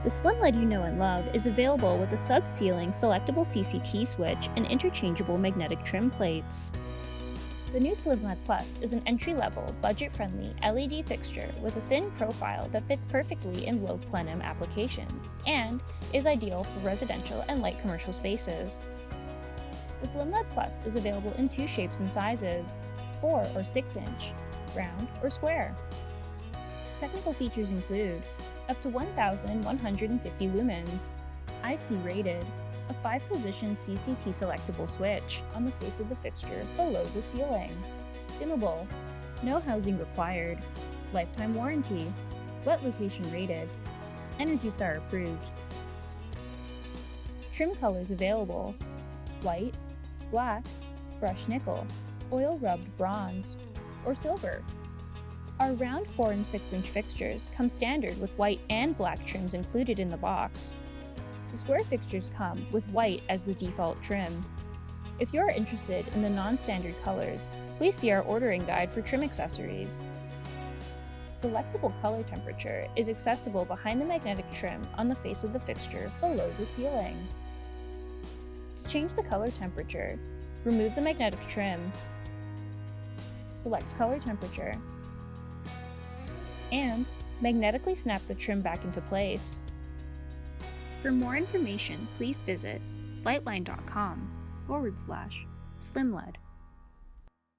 The SlimLED you know and love is available with a sub-ceiling selectable CCT switch and interchangeable magnetic trim plates. The new SlimLED Plus is an entry-level, budget-friendly LED fixture with a thin profile that fits perfectly in low plenum applications and is ideal for residential and light commercial spaces. The SlimLED Plus is available in two shapes and sizes, 4 or 6 inch, round or square. Technical features include up to 1,150 lumens, IC rated, a 5-position CCT selectable switch on the face of the fixture below the ceiling, dimmable, no housing required, lifetime warranty, wet location rated, ENERGY STAR approved. Trim colors available: white, black, brushed nickel, oil rubbed bronze, or silver. Our round 4 and 6 inch fixtures come standard with white and black trims included in the box. The square fixtures come with white as the default trim. If you are interested in the non-standard colors, please see our ordering guide for trim accessories. Selectable color temperature is accessible behind the magnetic trim on the face of the fixture below the ceiling. To change the color temperature, remove the magnetic trim, select color temperature, and magnetically snap the trim back into place. For more information, please visit liteline.com/SlimLED.